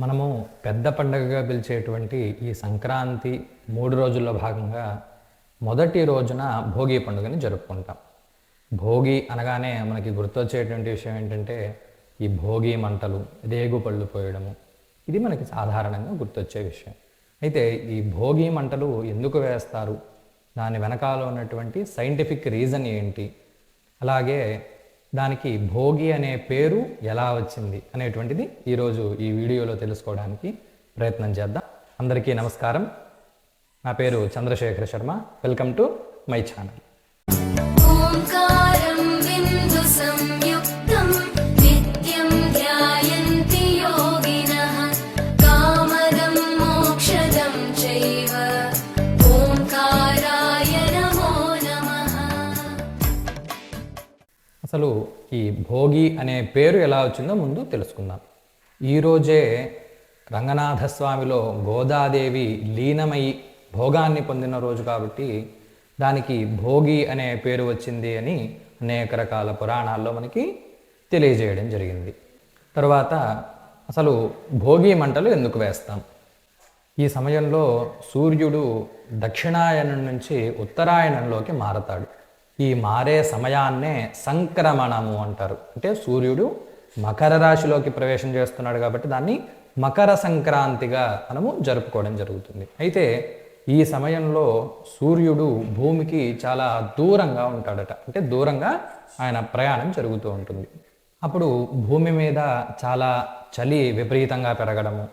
మనము పెద్ద పండుగగా పిలిచేటువంటి ఈ సంక్రాంతి 3 రోజుల్లో భాగంగా మొదటి రోజున భోగి పండుగని జరుపుకుంటాం. భోగి అనగానే మనకి గుర్తొచ్చేటువంటి విషయం ఏంటంటే ఈ భోగి మంటలు, రేగు పళ్ళు పోయడము. ఇది మనకి సాధారణంగా గుర్తొచ్చే విషయం. అయితే ఈ భోగి మంటలు ఎందుకు వేస్తారు, దాని వెనకాల ఉన్నటువంటి సైంటిఫిక్ రీజన్ ఏంటి, అలాగే దానికి భోగి అనే పేరు ఎలా వచ్చింది అనేటువంటిది ఈరోజు ఈ వీడియోలో తెలుసుకోవడానికి ప్రయత్నం చేద్దాం. అందరికీ నమస్కారం. నా పేరు Chandrasekhara Sharma. Welcome to my channel. ఓంకారం బిందు సంయుక్తం నిత్యం ధ్యాయంతి యోగినః కామదం మోక్షదం చైవ ఓంకారాయ నమో నమః. అసలు ఈ భోగి అనే పేరు ఎలా వచ్చిందో ముందు తెలుసుకుందాం. ఈరోజే రంగనాథస్వామిలో గోదాదేవి లీనమై భోగాన్ని పొందిన రోజు కాబట్టి దానికి భోగి అనే పేరు వచ్చింది అని అనేక రకాల పురాణాల్లో మనకి తెలియజేయడం జరిగింది. తర్వాత అసలు భోగి మంటలు ఎందుకు వేస్తాం? ఈ సమయంలో సూర్యుడు దక్షిణాయనం నుంచి ఉత్తరాయణంలోకి మారతాడు. ఈ మారే సమయాన్నే సంక్రమణము అంటారు. అంటే సూర్యుడు మకర రాశిలోకి ప్రవేశం చేస్తున్నాడు కాబట్టి దాన్ని మకర సంక్రాంతిగా మనము జరుపుకోవడం జరుగుతుంది. అయితే ఈ సమయంలో సూర్యుడు భూమికి చాలా దూరంగా ఉంటాడట. అంటే దూరంగా ఆయన ప్రయాణం జరుగుతూ ఉంటుంది. అప్పుడు భూమి మీద చాలా చలి విపరీతంగా పెరగడము,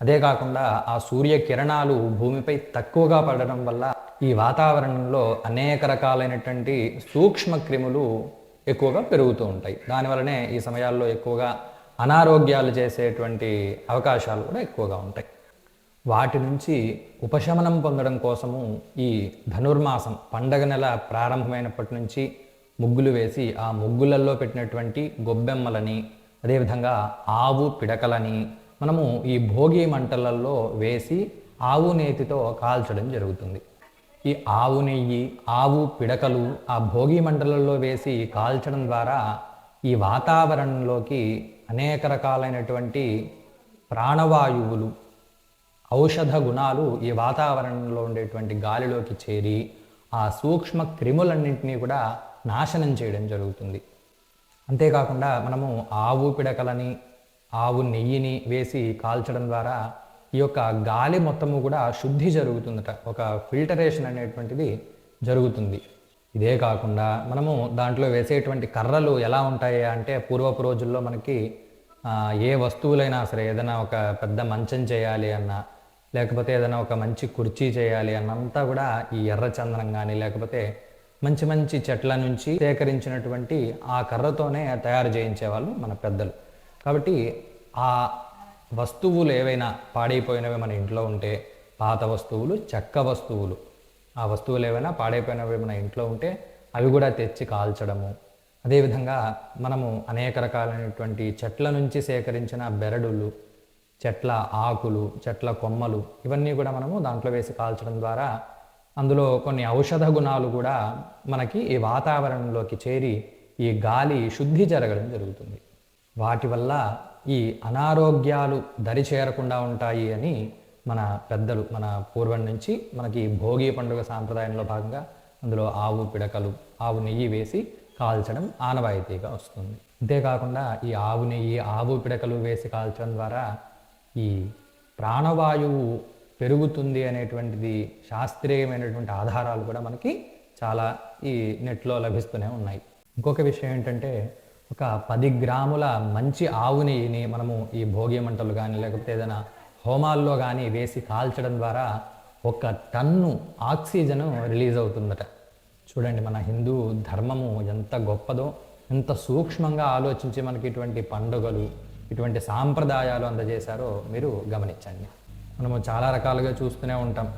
అదే కాకుండా ఆ సూర్య కిరణాలు భూమిపై తక్కువగా పడడం వల్ల ఈ వాతావరణంలో అనేక రకాలైనటువంటి సూక్ష్మ క్రిములు ఎక్కువగా పెరుగుతూ ఉంటాయి. దానివల్లనే ఈ సమయాల్లో ఎక్కువగా అనారోగ్యాలు చేసేటువంటి అవకాశాలు కూడా ఎక్కువగా ఉంటాయి. వాటి నుంచి ఉపశమనం పొందడం కోసము ఈ ధనుర్మాసం పండగ నెల ప్రారంభమైనప్పటి నుంచి ముగ్గులు వేసి ఆ ముగ్గులలో పెట్టినటువంటి గొబ్బెమ్మలని, అదేవిధంగా ఆవు పిడకలని మనము ఈ భోగి మంటలలో వేసి ఆవు నేతితో కాల్చడం జరుగుతుంది. ఈ ఆవు నెయ్యి, ఆవు పిడకలు ఆ భోగి మంటలలో వేసి కాల్చడం ద్వారా ఈ వాతావరణంలోకి అనేక రకాలైనటువంటి ప్రాణవాయువులు, ఔషధ గుణాలు ఈ వాతావరణంలో ఉండేటువంటి గాలిలోకి చేరి ఆ సూక్ష్మ క్రిములన్నింటినీ కూడా నాశనం చేయడం జరుగుతుంది. అంతేకాకుండా మనము ఆవు పిడకలని, ఆవు నెయ్యిని వేసి కాల్చడం ద్వారా ఈ యొక్క గాలి మొత్తము కూడా శుద్ధి జరుగుతుందట. ఒక ఫిల్టరేషన్ అనేటువంటిది జరుగుతుంది. ఇదే కాకుండా మనము దాంట్లో వేసేటువంటి కర్రలు ఎలా ఉంటాయి అంటే పూర్వపు రోజుల్లో మనకి ఏ వస్తువులైనా సరే, ఏదైనా ఒక పెద్ద మంచం చేయాలి అన్నా, లేకపోతే ఏదైనా ఒక మంచి కుర్చీ చేయాలి అన్నంతా కూడా ఈ ఎర్రచందనం కానీ లేకపోతే మంచి మంచి చెట్ల నుంచి సేకరించినటువంటి ఆ కర్రతోనే తయారు చేయించేవాళ్ళు మన పెద్దలు. కాబట్టి ఆ వస్తువులు ఏవైనా పాడైపోయినవి మన ఇంట్లో ఉంటే, పాత వస్తువులు, చెక్క వస్తువులు, ఆ వస్తువులు ఏవైనా పాడైపోయినవి మన ఇంట్లో ఉంటే అవి కూడా తెచ్చి కాల్చడము. అదేవిధంగా మనము అనేక రకాలైనటువంటి చెట్ల నుంచి సేకరించిన బెరడులు, చెట్ల ఆకులు, చెట్ల కొమ్మలు ఇవన్నీ కూడా మనము దాంట్లో వేసి కాల్చడం ద్వారా అందులో కొన్ని ఔషధ గుణాలు కూడా మనకి ఈ వాతావరణంలోకి చేరి ఈ గాలి శుద్ధి జరగడం జరుగుతుంది. వాటి వల్ల ఈ అనారోగ్యాలు దరి చేరకుండా ఉంటాయి అని మన పెద్దలు, మన పూర్వం నుంచి మనకి భోగి పండుగ సాంప్రదాయంలో భాగంగా అందులో ఆవు పిడకలు, ఆవు నెయ్యి వేసి కాల్చడం ఆనవాయితీగా వస్తుంది. అంతేకాకుండా ఈ ఆవు నెయ్యి, ఆవు పిడకలు వేసి కాల్చడం ద్వారా ఈ ప్రాణవాయువు పెరుగుతుంది అనేటువంటిది శాస్త్రీయమైనటువంటి ఆధారాలు కూడా మనకి చాలా ఈ నెట్లో లభిస్తూనే ఉన్నాయి. ఇంకొక విషయం ఏంటంటే ఒక 10 గ్రాముల మంచి ఆవు నెయ్యిని మనము ఈ భోగి మంటలు కానీ లేకపోతే ఏదైనా హోమాల్లో కానీ వేసి కాల్చడం ద్వారా 1 టన్ను ఆక్సిజన్ రిలీజ్ అవుతుందట. చూడండి, మన హిందూ ధర్మము ఎంత గొప్పదో, ఎంత సూక్ష్మంగా ఆలోచించి మనకి ఇటువంటి పండుగలు, ఇటువంటి సాంప్రదాయాలు అందజేశారో మీరు గమనించండి. మనము చాలా రకాలుగా చూస్తూనే ఉంటాం.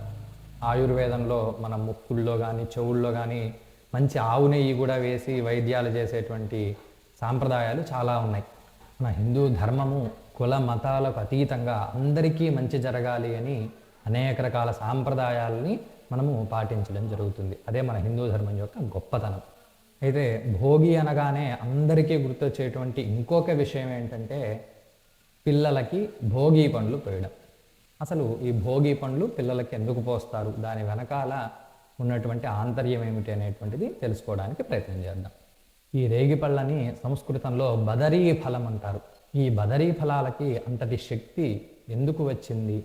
ఆయుర్వేదంలో మన ముక్కుల్లో కానీ చెవుల్లో కానీ మంచి ఆవు నెయ్యి కూడా వేసి వైద్యాలు చేసేటువంటి సాంప్రదాయాలు చాలా ఉన్నాయి. మన హిందూ ధర్మము కుల మతాలకు అతీతంగా అందరికీ మంచి జరగాలి అని అనేక రకాల సాంప్రదాయాలని మనము పాటించడం జరుగుతుంది. అదే మన హిందూ ధర్మం యొక్క గొప్పతనం. అయితే భోగి అనగానే అందరికీ గుర్తొచ్చేటువంటి ఇంకొక విషయం ఏంటంటే పిల్లలకి భోగి పండ్లు పోయడం. అసలు ఈ భోగి పండ్లు పిల్లలకి ఎందుకు పోస్తారు, దాని వెనకాల ఉన్నటువంటి ఆంతర్యం ఏమిటి అనేటువంటిది తెలుసుకోవడానికి ప్రయత్నం చేద్దాం. ఈ రేగి పళ్ళని సంస్కృతంలో బదరీ ఫలం అంటారు. ఈ బదరీ ఫలాలకి అంతటి శక్తి ఎందుకు వచ్చింది,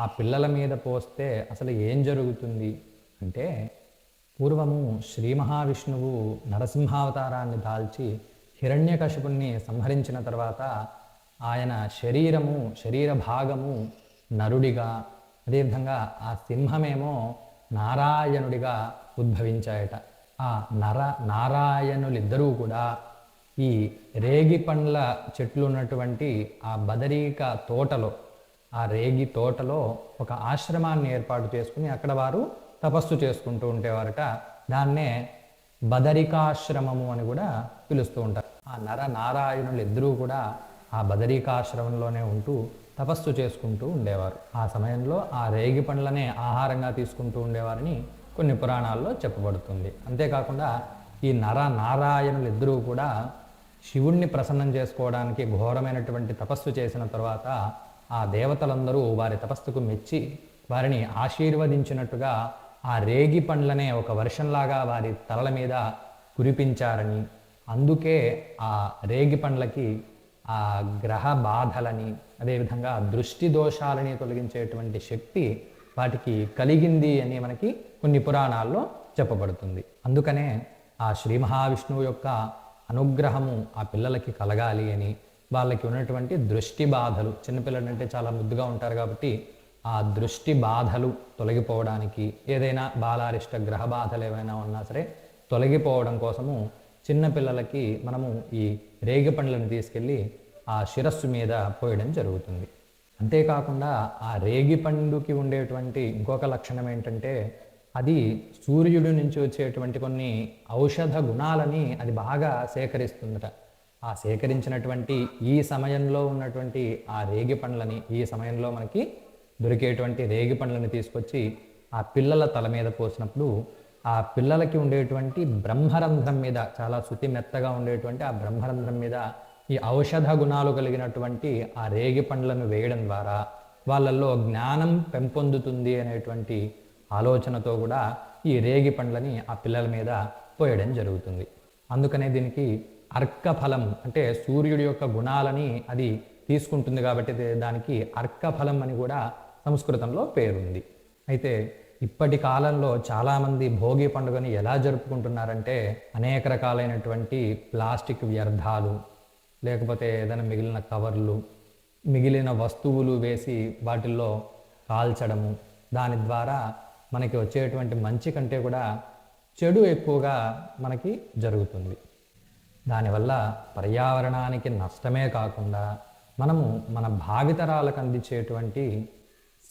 ఆ పిల్లల మీద పోస్తే అసలు ఏం జరుగుతుంది అంటే, పూర్వము శ్రీ మహావిష్ణువు నరసింహావతారాన్ని దాల్చి హిరణ్యకశిపుణ్ణి సంహరించిన తర్వాత ఆయన శరీర భాగము నరుడిగా, అదేవిధంగా ఆ సింహమేమో నారాయణుడిగా ఉద్భవించాయట. ఆ నారాయణులిద్దరూ కూడా ఈ రేగి పండ్ల చెట్లు ఉన్నటువంటి ఆ బదరీక తోటలో, ఆ రేగి తోటలో ఒక ఆశ్రమాన్ని ఏర్పాటు చేసుకుని అక్కడ వారు తపస్సు చేసుకుంటూ ఉండేవారట. దాన్నే బదరికాశ్రమము అని కూడా పిలుస్తూ ఉంటారు. ఆ నారాయణులు ఇద్దరూ కూడా ఆ బదరికాశ్రమంలోనే ఉంటూ తపస్సు చేసుకుంటూ ఉండేవారు. ఆ సమయంలో ఆ రేగి పండ్లనే ఆహారంగా తీసుకుంటూ ఉండేవారని కొన్ని పురాణాల్లో చెప్పబడుతుంది. అంతేకాకుండా ఈ నారాయణులు ఇద్దరూ కూడా శివుణ్ణి ప్రసన్నం చేసుకోవడానికి ఘోరమైనటువంటి తపస్సు చేసిన తర్వాత ఆ దేవతలందరూ వారి తపస్సుకు మెచ్చి వారిని ఆశీర్వదించినట్టుగా ఆ రేగి పండ్లనే ఒక వర్షంలాగా వారి తలల మీద కురిపించారని, అందుకే ఆ రేగి పండ్లకి ఆ గ్రహ బాధలని, అదేవిధంగా దృష్టి దోషాలని తొలగించేటువంటి శక్తి వాటికి కలిగింది అని మనకి కొన్ని పురాణాల్లో చెప్పబడుతుంది. అందుకనే ఆ శ్రీ మహావిష్ణువు యొక్క అనుగ్రహము ఆ పిల్లలకి కలగాలి అని, వాళ్ళకి ఉన్నటువంటి దృష్టి బాధలు, చిన్నపిల్లలంటే చాలా ముద్దుగా ఉంటారు కాబట్టి ఆ దృష్టి బాధలు తొలగిపోవడానికి, ఏదైనా బాలారిష్ట గ్రహ బాధలు ఏమైనా ఉన్నా సరే తొలగిపోవడం కోసము చిన్నపిల్లలకి మనము ఈ రేగి పండ్లను తీసుకెళ్ళి ఆ శిరస్సు మీద పోయడం జరుగుతుంది. అంతేకాకుండా ఆ రేగి పండుకి ఉండేటువంటి ఇంకొక లక్షణం ఏంటంటే, అది సూర్యుడి నుంచి వచ్చేటువంటి కొన్ని ఔషధ గుణాలని అది బాగా సేకరిస్తుందట. ఆ సేకరించినటువంటి ఈ సమయంలో ఉన్నటువంటి ఆ రేగి పండ్లని, ఈ సమయంలో మనకి దొరికేటువంటి రేగి పండ్లని తీసుకొచ్చి ఆ పిల్లల తల మీద పోసినప్పుడు ఆ పిల్లలకి ఉండేటువంటి బ్రహ్మరంధ్రం మీద, చాలా శుతి మెత్తగా ఉండేటువంటి ఆ బ్రహ్మరంధ్రం మీద ఈ ఔషధ గుణాలు కలిగినటువంటి ఆ రేగి పండ్లను వేయడం ద్వారా వాళ్ళల్లో జ్ఞానం పెంపొందుతుంది అనేటువంటి ఆలోచనతో కూడా ఈ రేగి పండ్లని ఆ పిల్లల మీద పోయడం జరుగుతుంది. అందుకనే దీనికి అర్కఫలం, అంటే సూర్యుడి యొక్క గుణాలని అది తీసుకుంటుంది కాబట్టి దానికి అర్కఫలం అని కూడా సంస్కృతంలో పేరుంది. అయితే ఇప్పటి కాలంలో చాలామంది భోగి పండుగని ఎలా జరుపుకుంటున్నారంటే, అనేక రకాలైనటువంటి ప్లాస్టిక్ వ్యర్థాలు, లేకపోతే ఏదైనా మిగిలిన కవర్లు, మిగిలిన వస్తువులు వేసి వాటిల్లో కాల్చడము, దాని ద్వారా మనకి వచ్చేటువంటి మంచి కంటే కూడా చెడు ఎక్కువగా మనకి జరుగుతుంది. దానివల్ల పర్యావరణానికి నష్టమే కాకుండా మనము మన భావితరాలకు అందించేటువంటి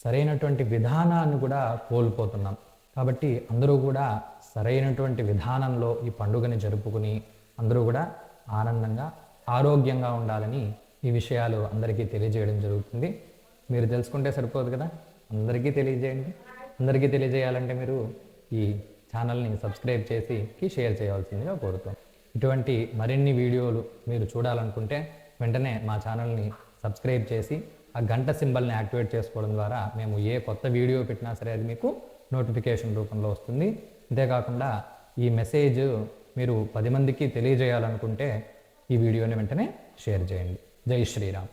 సరైనటువంటి విధానాన్ని కూడా కోల్పోతున్నాం. కాబట్టి అందరూ కూడా సరైనటువంటి విధానంలో ఈ పండుగని జరుపుకుని అందరూ కూడా ఆనందంగా ఆరోగ్యంగా ఉండాలని ఈ విషయాలు అందరికీ తెలియజేయడం జరుగుతుంది. మీరు తెలుసుకుంటే సరిపోదు కదా, అందరికీ తెలియజేయండి. అందరికీ తెలియజేయాలంటే మీరు ఈ ఛానల్ని సబ్స్క్రైబ్ చేసి షేర్ చేయవలసిందిగా కోరుతాం. ఇటువంటి మరిన్ని వీడియోలు మీరు చూడాలనుకుంటే వెంటనే మా ఛానల్ని సబ్స్క్రైబ్ చేసి ఆ గంట సింబల్ని యాక్టివేట్ చేసుకోవడం ద్వారా మేము ఏ కొత్త వీడియో పెట్టినా సరే అది మీకు నోటిఫికేషన్ రూపంలో వస్తుంది. అంతేకాకుండా ఈ మెసేజ్ మీరు 10 మందికి తెలియజేయాలనుకుంటే ఈ వీడియోని వెంటనే షేర్ చేయండి. జై శ్రీరామ్.